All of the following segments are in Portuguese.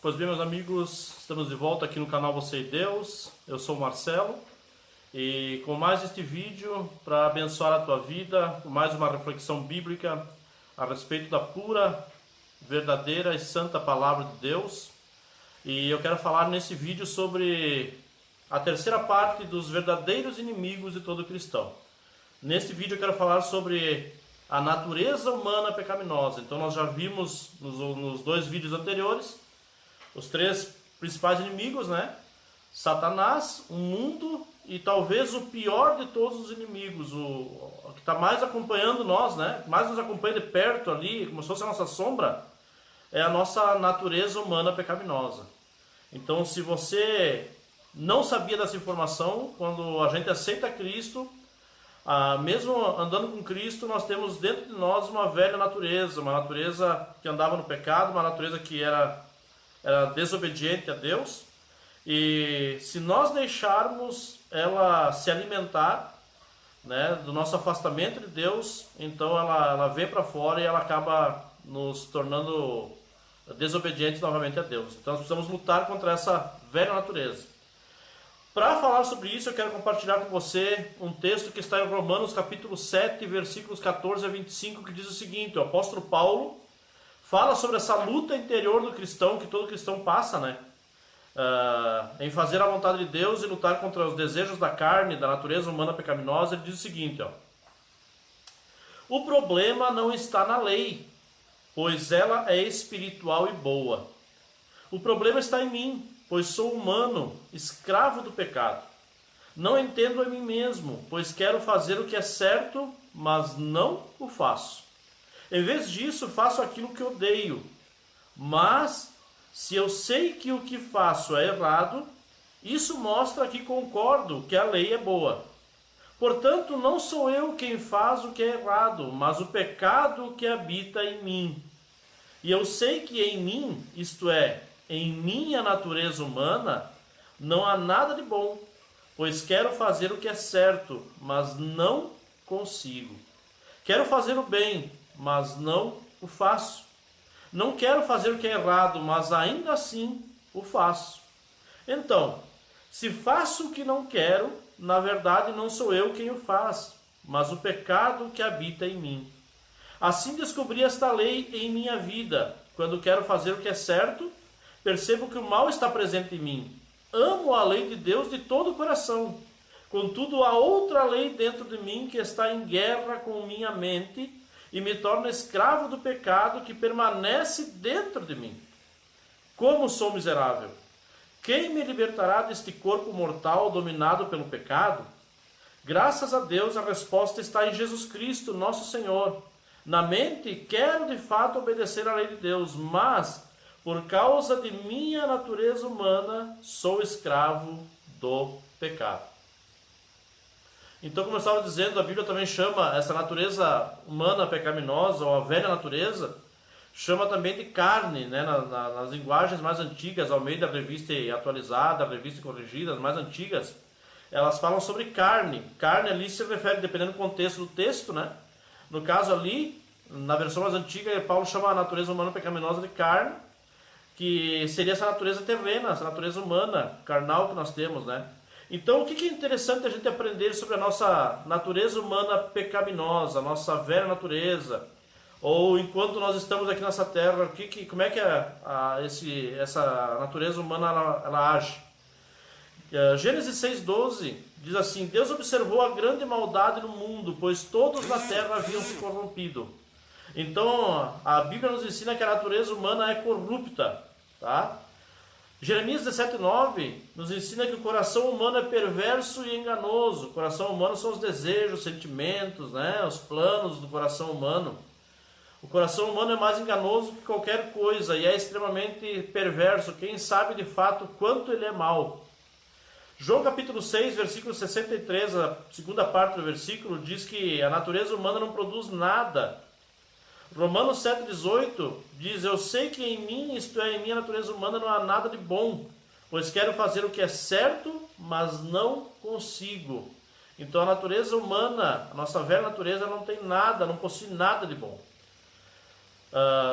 Pois bem, meus amigos, estamos de volta aqui no canal Você e Deus. Eu sou o Marcelo e com mais este vídeo para abençoar a tua vida, com mais uma reflexão bíblica a respeito da pura, verdadeira e santa palavra de Deus. E eu quero falar nesse vídeo sobre a terceira parte dos verdadeiros inimigos de todo cristão. Neste vídeo eu quero falar sobre a natureza humana pecaminosa. Então nós já vimos nos dois vídeos anteriores os três principais inimigos, né? Satanás, o mundo e talvez o pior de todos os inimigos, o que está mais acompanhando nós, né? Mais nos acompanha de perto ali, como se fosse a nossa sombra, é a nossa natureza humana pecaminosa. Então, se você não sabia dessa informação, quando a gente aceita Cristo, mesmo andando com Cristo, nós temos dentro de nós uma velha natureza, uma natureza que andava no pecado, uma natureza que era desobediente a Deus. E se nós deixarmos ela se alimentar, né, do nosso afastamento de Deus, então ela vem para fora e ela acaba nos tornando desobedientes novamente a Deus. Então nós precisamos lutar contra essa velha natureza. Para falar sobre isso, eu quero compartilhar com você um texto que está em Romanos capítulo 7, versículos 14 a 25, que diz o seguinte: o apóstolo Paulo fala sobre essa luta interior do cristão, que todo cristão passa, né? Em fazer a vontade de Deus e lutar contra os desejos da carne, da natureza humana pecaminosa. Ele diz o seguinte, ó: o problema não está na lei, pois ela é espiritual e boa. O problema está em mim, pois sou humano, escravo do pecado. Não entendo a mim mesmo, pois quero fazer o que é certo, mas não o faço. Em vez disso, faço aquilo que odeio. Mas, se eu sei que o que faço é errado, isso mostra que concordo que a lei é boa. Portanto, não sou eu quem faz o que é errado, mas o pecado que habita em mim. E eu sei que em mim, isto é, em minha natureza humana, não há nada de bom, pois quero fazer o que é certo, mas não consigo. Quero fazer o bem, mas não o faço. Não quero fazer o que é errado, mas ainda assim o faço. Então, se faço o que não quero, na verdade não sou eu quem o faz, mas o pecado que habita em mim. Assim descobri esta lei em minha vida. Quando quero fazer o que é certo, percebo que o mal está presente em mim. Amo a lei de Deus de todo o coração. Contudo, há outra lei dentro de mim que está em guerra com minha mente e me torna escravo do pecado que permanece dentro de mim. Como sou miserável! Quem me libertará deste corpo mortal dominado pelo pecado? Graças a Deus, a resposta está em Jesus Cristo, nosso Senhor. Na mente, quero de fato obedecer à lei de Deus, mas, por causa de minha natureza humana, sou escravo do pecado. Então, como eu estava dizendo, a Bíblia também chama essa natureza humana pecaminosa, ou a velha natureza, chama também de carne, né? Nas linguagens mais antigas, ao meio da revista atualizada, a revista corrigida, as mais antigas, elas falam sobre carne. Carne ali se refere, dependendo do contexto do texto, né? No caso ali, na versão mais antiga, Paulo chama a natureza humana pecaminosa de carne, que seria essa natureza terrena, essa natureza humana, carnal que nós temos, né? Então, o que é interessante a gente aprender sobre a nossa natureza humana pecaminosa, a nossa velha natureza, ou enquanto nós estamos aqui nessa terra, como é que essa natureza humana ela age? Gênesis 6,12 diz assim: Deus observou a grande maldade no mundo, pois todos na terra haviam se corrompido. Então, a Bíblia nos ensina que a natureza humana é corrupta, tá? Jeremias 17,9 nos ensina que o coração humano é perverso e enganoso. O coração humano são os desejos, os sentimentos, né? Os planos do coração humano. O coração humano é mais enganoso que qualquer coisa e é extremamente perverso. Quem sabe de fato quanto ele é mau. João capítulo 6, versículo 63, a segunda parte do versículo, diz que a natureza humana não produz nada. Romanos 7,18 diz: eu sei que em mim, isto é, em minha natureza humana, não há nada de bom, pois quero fazer o que é certo, mas não consigo. Então a natureza humana, a nossa velha natureza, não tem nada, não possui nada de bom.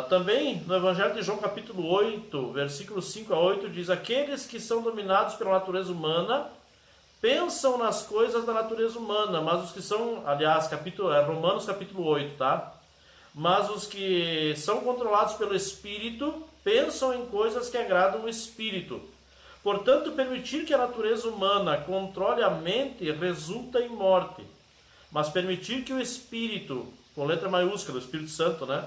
Também no Evangelho de João capítulo 8, versículos 5 a 8, diz: aqueles que são dominados pela natureza humana pensam nas coisas da natureza humana, mas os que são, aliás, Romanos capítulo 8, tá? Mas os que são controlados pelo Espírito pensam em coisas que agradam o Espírito. Portanto, permitir que a natureza humana controle a mente resulta em morte. Mas permitir que o Espírito, com letra maiúscula, o Espírito Santo, né,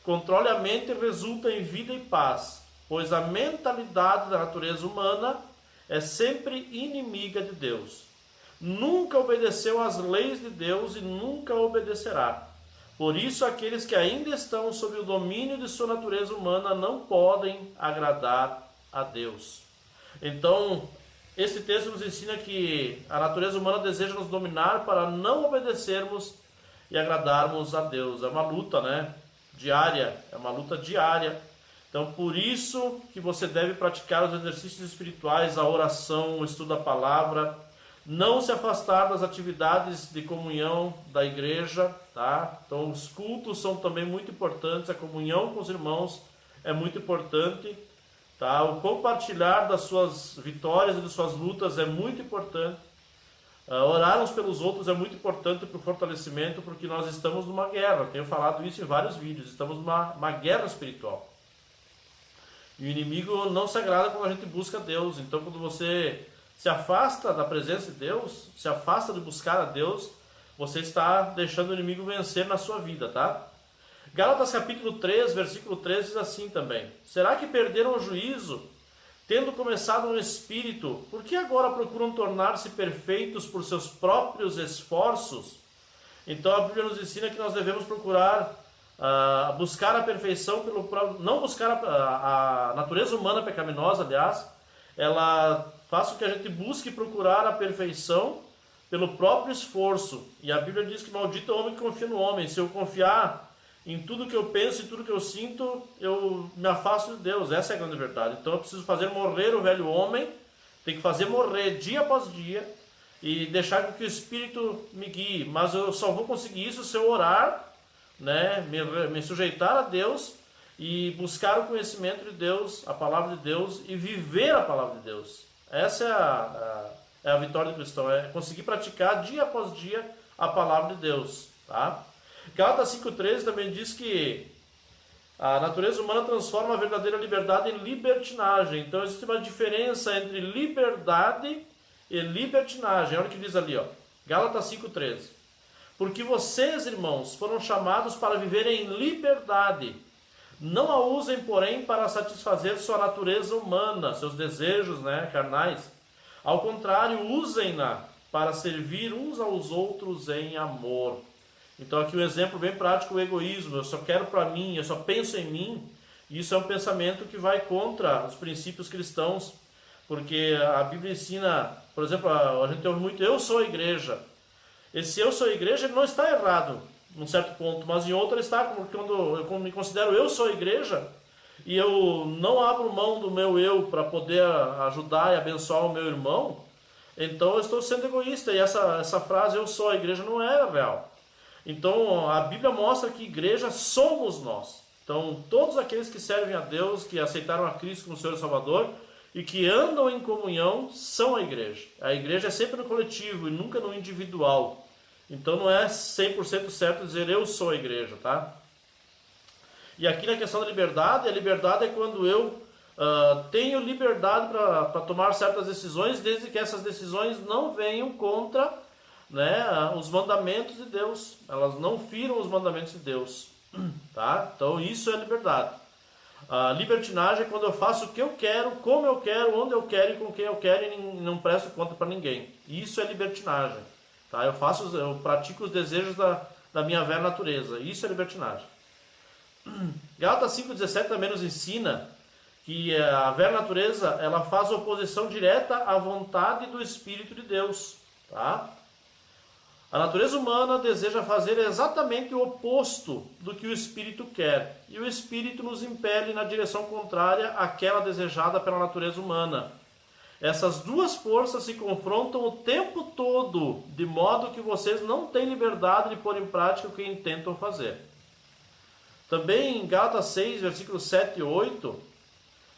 controle a mente resulta em vida e paz, pois a mentalidade da natureza humana é sempre inimiga de Deus. Nunca obedeceu às leis de Deus e nunca obedecerá. Por isso, aqueles que ainda estão sob o domínio de sua natureza humana não podem agradar a Deus. Então, esse texto nos ensina que a natureza humana deseja nos dominar para não obedecermos e agradarmos a Deus. É uma luta, né? Diária, é uma luta diária. Então, por isso que você deve praticar os exercícios espirituais, a oração, o estudo da palavra, não se afastar das atividades de comunhão da igreja, tá? Então, os cultos são também muito importantes, a comunhão com os irmãos é muito importante, tá? O compartilhar das suas vitórias e das suas lutas é muito importante. Orar uns pelos outros é muito importante para o fortalecimento, porque nós estamos numa guerra. Eu tenho falado isso em vários vídeos. Estamos numa guerra espiritual. E o inimigo não se agrada quando a gente busca Deus. Então, quando você se afasta da presença de Deus, se afasta de buscar a Deus, você está deixando o inimigo vencer na sua vida, tá? Gálatas capítulo 3, versículo 13 diz assim também: será que perderam o juízo, tendo começado no Espírito, por que agora procuram tornar-se perfeitos por seus próprios esforços? Então a Bíblia nos ensina que nós devemos procurar buscar a perfeição pelo próprio, não buscar a natureza humana pecaminosa, aliás, ela faz com que a gente busque procurar a perfeição pelo próprio esforço. E a Bíblia diz que maldito é o homem que confia no homem. Se eu confiar em tudo que eu penso e tudo que eu sinto, eu me afasto de Deus. Essa é a grande verdade. Então eu preciso fazer morrer o velho homem, tem que fazer morrer dia após dia e deixar que o Espírito me guie. Mas eu só vou conseguir isso se eu orar, né, me sujeitar a Deus e buscar o conhecimento de Deus, a palavra de Deus, e viver a palavra de Deus. Essa é a vitória do cristão, é conseguir praticar dia após dia a palavra de Deus, tá? Gálatas 5,13 também diz que a natureza humana transforma a verdadeira liberdade em libertinagem. Então existe uma diferença entre liberdade e libertinagem. Olha o que diz ali, ó. Gálatas 5,13. Porque vocês, irmãos, foram chamados para viver em liberdade. Não a usem, porém, para satisfazer sua natureza humana, seus desejos, né, carnais. Ao contrário, usem-na para servir uns aos outros em amor. Então aqui um exemplo bem prático, o egoísmo. Eu só quero para mim, eu só penso em mim. Isso é um pensamento que vai contra os princípios cristãos, porque a Bíblia ensina, por exemplo, a gente ouve muito, eu sou a igreja. Esse eu sou a igreja, ele não está errado, num certo ponto, mas em outro ele está, quando eu me considero eu sou a igreja, e eu não abro mão do meu eu para poder ajudar e abençoar o meu irmão, então eu estou sendo egoísta, e essa frase eu sou a igreja não é real. Então a Bíblia mostra que igreja somos nós. Então todos aqueles que servem a Deus, que aceitaram a Cristo como Senhor e Salvador e que andam em comunhão são a igreja. A igreja é sempre no coletivo e nunca no individual. Então não é 100% certo dizer eu sou a igreja, tá? E aqui na questão da liberdade, a liberdade é quando eu tenho liberdade para tomar certas decisões, desde que essas decisões não venham contra, né, os mandamentos de Deus. Elas não firam os mandamentos de Deus, tá? Então isso é liberdade. A libertinagem é quando eu faço o que eu quero, como eu quero, onde eu quero e com quem eu quero e não presto conta para ninguém. Isso é libertinagem, tá? Eu pratico os desejos da minha velha natureza. Isso é libertinagem. Gálatas 5,17 também nos ensina que a velha natureza ela faz oposição direta à vontade do Espírito de Deus, tá? A natureza humana deseja fazer exatamente o oposto do que o Espírito quer, e o Espírito nos impele na direção contrária àquela desejada pela natureza humana. Essas duas forças se confrontam o tempo todo, de modo que vocês não têm liberdade de pôr em prática o que intentam fazer. Também em Gálatas 6, versículos 7 e 8,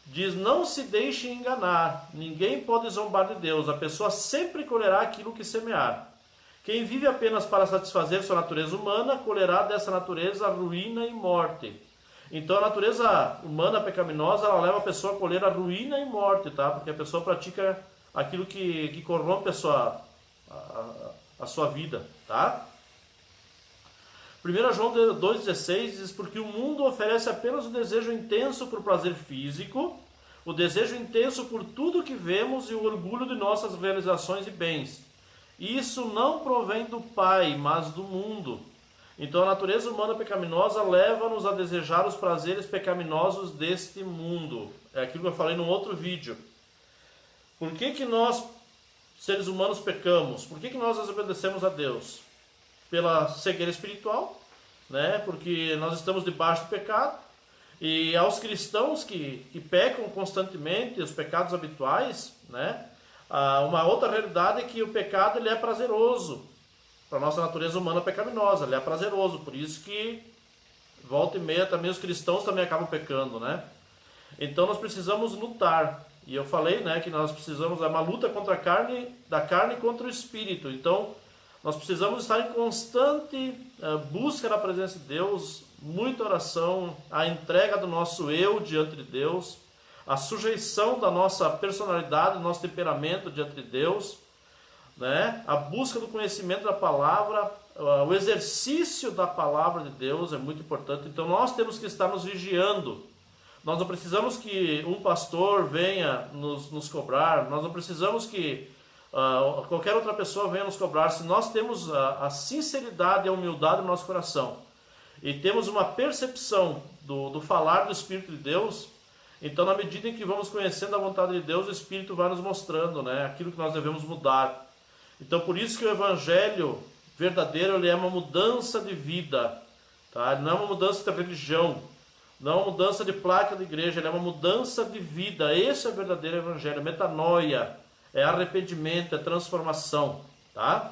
diz: não se deixe enganar, ninguém pode zombar de Deus, a pessoa sempre colherá aquilo que semear. Quem vive apenas para satisfazer sua natureza humana, colherá dessa natureza ruína e morte. Então a natureza humana pecaminosa, ela leva a pessoa a colher a ruína e morte, tá? Porque a pessoa pratica aquilo que corrompe a sua vida, tá? 1 João 2,16 diz: porque o mundo oferece apenas o desejo intenso por prazer físico, o desejo intenso por tudo que vemos e o orgulho de nossas realizações e bens. Isso não provém do Pai, mas do mundo. Então a natureza humana pecaminosa leva-nos a desejar os prazeres pecaminosos deste mundo. É aquilo que eu falei num outro vídeo. Por que nós, seres humanos, pecamos? Por que nós desobedecemos a Deus? Pela cegueira espiritual, né? Porque nós estamos debaixo do pecado. E aos cristãos que pecam constantemente, os pecados habituais, né? Uma outra realidade é que o pecado ele é prazeroso para a nossa natureza humana pecaminosa, ele é prazeroso, por isso que volta e meia também os cristãos também acabam pecando, né? Então nós precisamos lutar, e eu falei, né, que nós precisamos, é uma luta contra a carne, da carne contra o espírito. Então nós precisamos estar em constante busca da presença de Deus, muita oração, a entrega do nosso eu diante de Deus, a sujeição da nossa personalidade, do nosso temperamento diante de Deus, né? A busca do conhecimento da palavra, o exercício da palavra de Deus é muito importante. Então nós temos que estar nos vigiando. Nós não precisamos que um pastor venha nos cobrar, nós não precisamos que qualquer outra pessoa venha nos cobrar. Se nós temos a sinceridade e a humildade no nosso coração e temos uma percepção do falar do Espírito de Deus, então na medida em que vamos conhecendo a vontade de Deus, o Espírito vai nos mostrando, né, aquilo que nós devemos mudar. Então por isso que o Evangelho verdadeiro ele é uma mudança de vida, tá? Não é uma mudança de religião, não é uma mudança de placa de igreja, ele é uma mudança de vida. Esse é o verdadeiro Evangelho, metanoia, é arrependimento, é transformação, tá?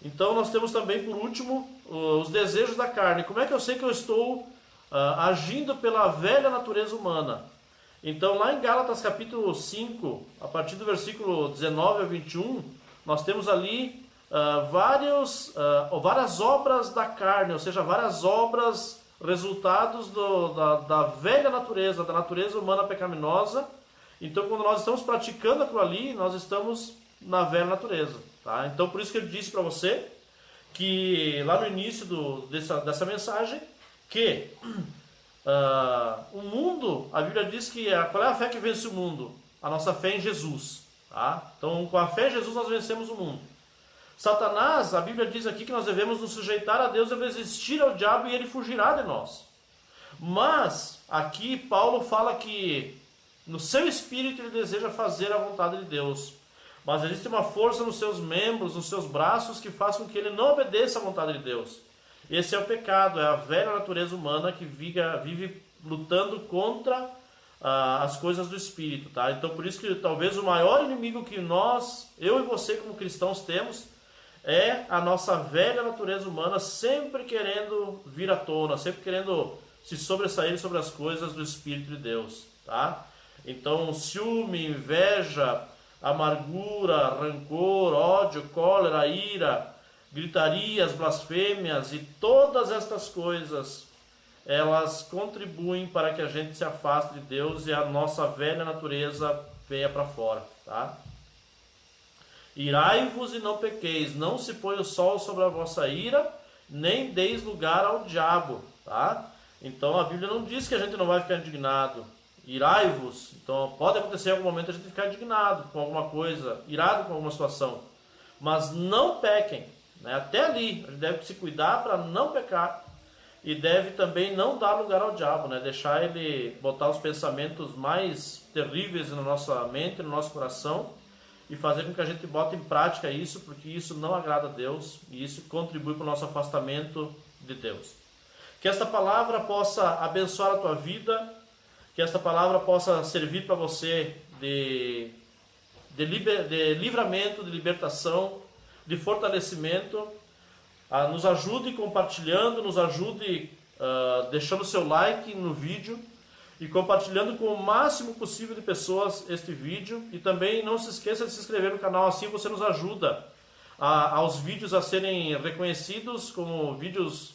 Então nós temos também por último os desejos da carne. Como é que eu sei que eu estou agindo pela velha natureza humana? Então lá em Gálatas capítulo 5, a partir do versículo 19 a 21, nós temos ali várias obras da carne, ou seja, várias obras resultados da velha natureza, da natureza humana pecaminosa. Então quando nós estamos praticando aquilo ali, nós estamos na velha natureza, tá? Então por isso que ele disse para você, que lá no início dessa mensagem, que o mundo, a Bíblia diz que qual é a fé que vence o mundo? A nossa fé em Jesus, tá? Então com a fé em Jesus nós vencemos o mundo. Satanás, a Bíblia diz aqui que nós devemos nos sujeitar a Deus e resistir ao diabo e ele fugirá de nós. Mas aqui Paulo fala que no seu espírito ele deseja fazer a vontade de Deus, mas existe uma força nos seus membros, nos seus braços, que faz com que ele não obedeça à vontade de Deus. Esse é o pecado, é a velha natureza humana que vive lutando contra as coisas do Espírito, tá? Então por isso que talvez o maior inimigo que eu e você como cristãos temos, é a nossa velha natureza humana sempre querendo vir à tona, sempre querendo se sobressair sobre as coisas do Espírito de Deus, tá? Então ciúme, inveja, amargura, rancor, ódio, cólera, ira, gritarias, blasfêmias e todas estas coisas, elas contribuem para que a gente se afaste de Deus e a nossa velha natureza venha para fora, tá? Irai-vos e não pequeis, não se põe o sol sobre a vossa ira, nem deis lugar ao diabo, tá? Então a Bíblia não diz que a gente não vai ficar indignado. Irai-vos, então pode acontecer em algum momento a gente ficar indignado com alguma coisa, irado com alguma situação, mas não pequem, né? Até ali, a gente deve se cuidar para não pecar e deve também não dar lugar ao diabo, né? Deixar ele botar os pensamentos mais terríveis na nossa mente, no nosso coração e fazer com que a gente bote em prática isso, porque isso não agrada a Deus e isso contribui para o nosso afastamento de Deus. Que esta palavra possa abençoar a tua vida, que esta palavra possa servir para você de livramento, de libertação, de fortalecimento. Nos ajude compartilhando, nos ajude deixando seu like no vídeo e compartilhando com o máximo possível de pessoas este vídeo. E também não se esqueça de se inscrever no canal, assim você nos ajuda aos vídeos a serem reconhecidos como vídeos